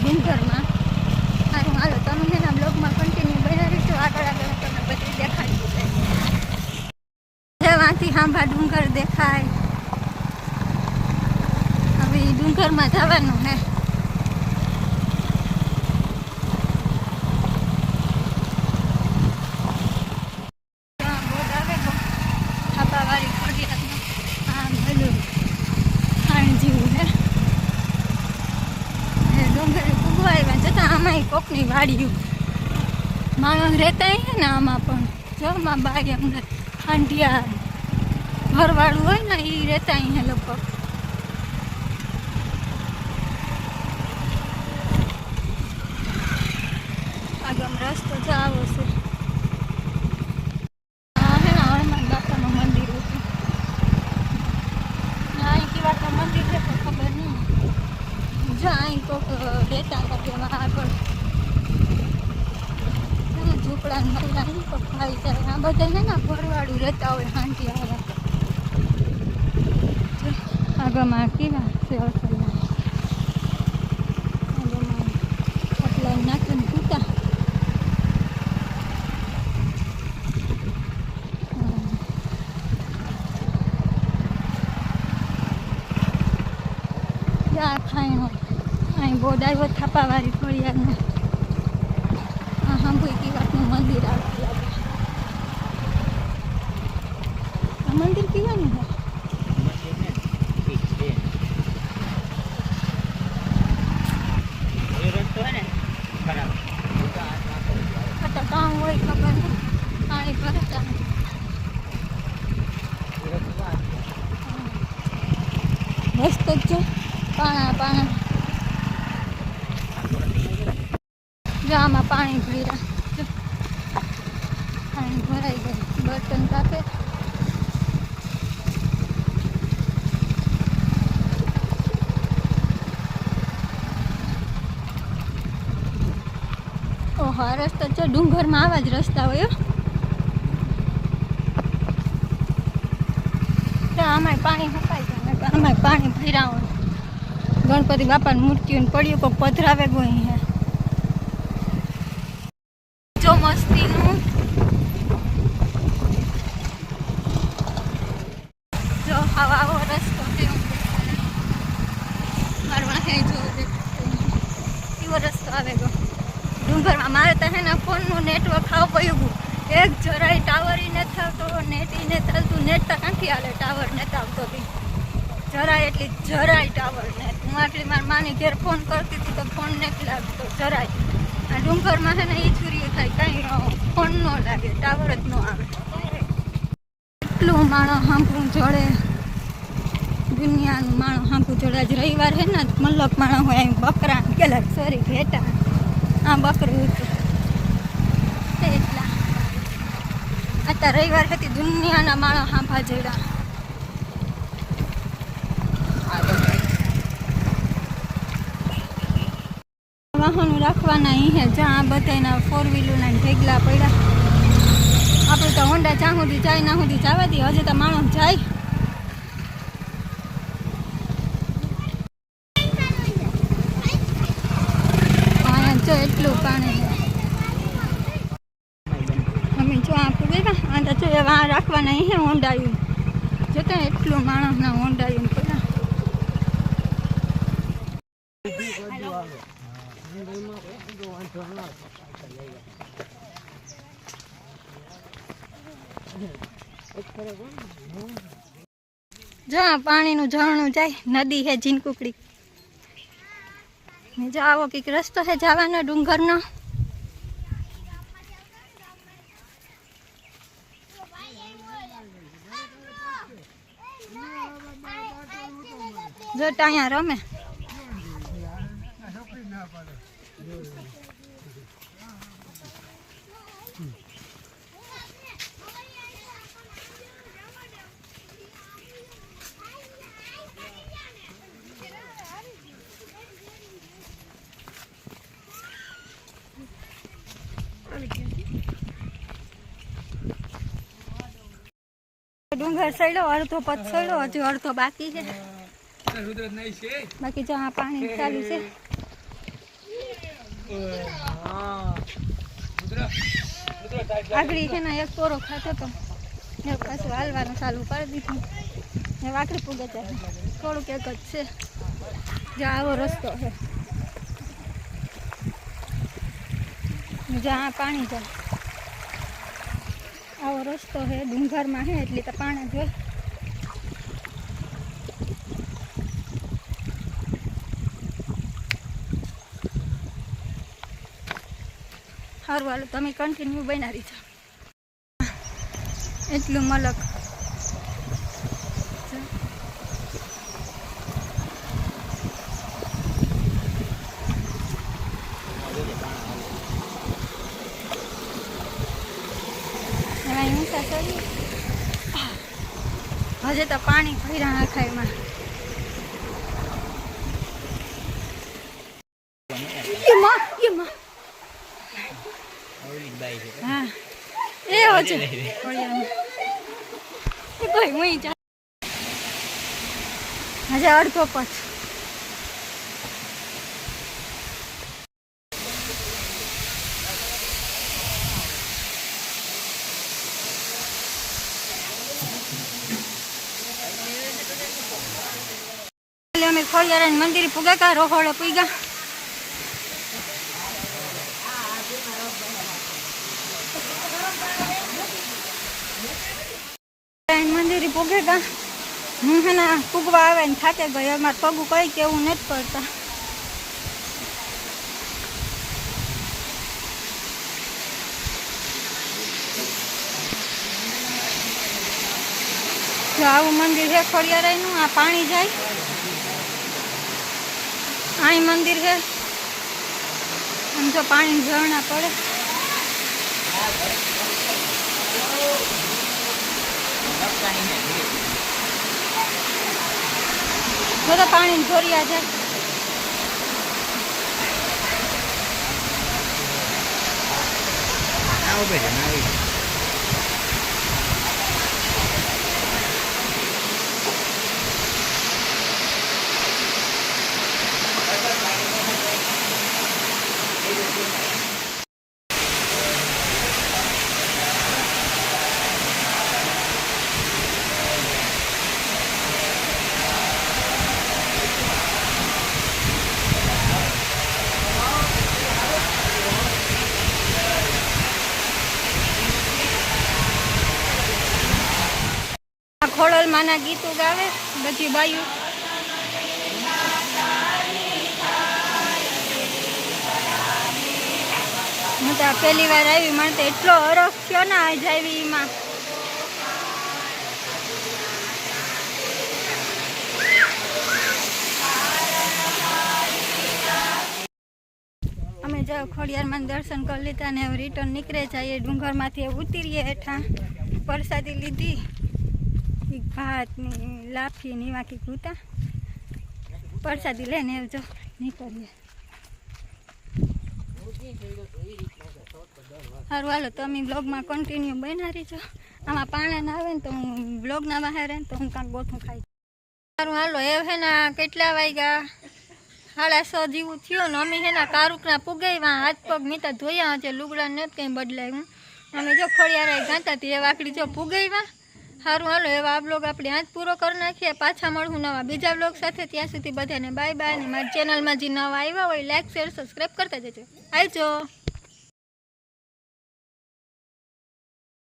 ડુંગરમાં. સારું હાલો તમે એના બ્લોગમાં કન્ટિન્યુ બન્યા રહેજો. આગળ આગળ તમને બધી દેખાડી દે. વાંથી હાંભા ડુંગર દેખાય. હવે એ ડુંગરમાં જવાનું હે. કોકની વાડી માણસ રહેતા હે ને આમાં પણ જો માં બાઈ અંદર ખાંડિયા ઘરવાળું હોય ને એ રહેતા હે લગભગ. આગળ રસ્તો જ આવો છે. હા હે ને હનુમાન બાપાનું મંદિર હતું. અહીં કેવા તો મંદિર છે પણ ખબર નહીં. જો અહીં કોક રહેતા હતા તેમાં આગળ ઝૂંપડા મહિલા નહીં પણ ખાઈ જાય. આ બધા છે ને ઘરવાળું રહેતા હોય શાંતિ આવે. આગળમાં કેવા છે અસલના આગળમાં એટલા નાખીને પૂતા. ત્યાં ખાઈ અહીં બોર્ડ આવ્યો થાપાવાળી ફળિયાનો. આ સાંભળી કે વાતનું મંદિર આવતું લાગે. આ મંદિર કેવાનું છે? કામ હોય ખબર નહીં. પાણી ભરતા મસ્ત જ છે. પાણા જો આમાં પાણી ભર્યા. પાણી ભરાઈ ગયું. બર્તન કાપે. ઓહો આ રસ્તા છે ડુંગરમાં. આવા જ રસ્તા હોય. આમાંય પાણી હપાઈ જાય. આમાંય પાણી ભર્યા હોય. ગણપતિ બાપાની મૂર્તિઓને પડ્યું કોઈક પધરાવે ગઈ હે. જો મસ્તીનું જો આવો રસ્તો મારું અહીં જો એવો રસ્તો આવે ગયો ડુંગરમાં. મારે તો હે ને ફોનનું નેટવર્ક ખાવ પડ્યું. એક જરાય ટાવર નથી આવતો. નેટ નથી ચાલતું. નેટ તો ક્યાંથી હાલે? ટાવર નથી આવતો. જરાય એટલી જરાય ટાવર ને. હું આટલી મારી માની ઘેર ફોન કરતી હતી તો ફોન નથી લાગતો જરાય. આ ડુંગરમાં છે ને એ ચૂરીઓ થાય. કાંઈ ફોન ન લાગે. ટાવર જ ન આવે. એટલું માણસ સાંભળું જોડે. દુનિયાનું માણસ સાંભળું જોડે. આજ રવિવાર છે ને મલ્લક માણસ હોય. અહીં બકરા ગેલા સોરી ઘેટા. આ બકરું હતું એટલા. અત્યારે રવિવાર હતી. દુનિયાના માણસ સાંભા જોડા. વાહનો રાખવાના અહીં જ્યાં બધાના 4 વ્હીલરના ઢેગલા પડ્યા. આપણે તો હોન્ડા જ્યાં સુધી જાય ના સુધી જવા દઈએ. હજી તો માણસ જાય. અહીંયા જો એટલું પાણી. અમે જો આપણે બેઠા આ જો એવા રાખવાના અહીં હોન્ડાયું જોતા એટલું માણસના હોન્ડાયું પડ્યા. જો પાણીનું ઝરણું જાય. નદી હે જીનકુકડી. જો આવો કંઈક રસ્તો છે જવાનો ડુંગરનો. જો અહીંયા રમે. ડુંગર સડ્યો અડધો પદ સડ્યો હજુ અડધો બાકી છે. બાકી જો આ પાણી ચાલુ છે. આગળ છે ને એક તોરો ખાતો તો એક પાછું હાલવાનું ચાલુ કરી દીધું ને વાકડી પૂગે જાય થોડુંક એક જ છે જ્યાં આવો રસ્તો છે જ્યાં પાણી જાય આવો રસ્તો છે ડુંગરમાં છે એટલે તો પાણી જોઈ સારું હાલો તમે કન્ટિન્યુ બનાવી છો એટલું મલક એમાં ઊંચા ચડી હજે તો પાણી ભર્યા નાખાય એમાં હા એ હોજે કોઈ મુઈ જા હજે અડધો પછ અમે ખોડિયારાની મંદિર પૂગા કા રોહોળે પૂગા મંદિર પૂગે કા હું હે ને પૂગવા આવે ને થાકે ગઈ અમારે પગું કઈ કેવું નથી પડતા જો આવું મંદિર છે ખોડિયારાયનું આ પાણી જાય અહીં મંદિર છે આમ જો પાણી ઝરણા પડે બધા પાણી ઝોરિયા જાય ખોડલ માના ગીતો ગાવે બધી બાયું હું તો પહેલી વાર આવી મને તો એટલો હરખ થયો ને આજ આવી એમાં અમે જો ખોડિયારમાં દર્શન કરી લીધા ને હવે રિટર્ન નીકળે જાય ડુંગરમાંથી ઉતરીએ હેઠા પ્રસાદી લીધી ભાત ની લાફી ની વાકી કૂતા પ્રસાદી લઈને જો નીકળીએ સારું હાલો તમે બ્લોગમાં કન્ટિન્યુ બના રહીજો આમાં પાણી ના આવે ને તો હું બ્લોગના બહાર રહે ને તો હું કાંઈક ગોઠું ખાઈ સારું હાલો એ હે ને કેટલા વાગ્યા 6:30 જેવું થયું ને અમે હે ને કારુકના પુગાવ્યા હાથ પગ મીતા ધોયા હજે લુગડા નથી કંઈ બદલાયું અમે જો ખોડિયારાય ગાતા હતી એ વાકડી જો પુગાવ્યા સારું હાલો એવા આ બ્લોગ આપણે આજ પૂરો કરી નાખીએ પાછા મળવું નવા બીજા બ્લોગ સાથે ત્યાં સુધી બધાને બાય બાય અને મારી ચેનલમાં જે નવા આવ્યા હોય લાઈક શેર સબસ્ક્રાઈબ કરતા જજો આવજો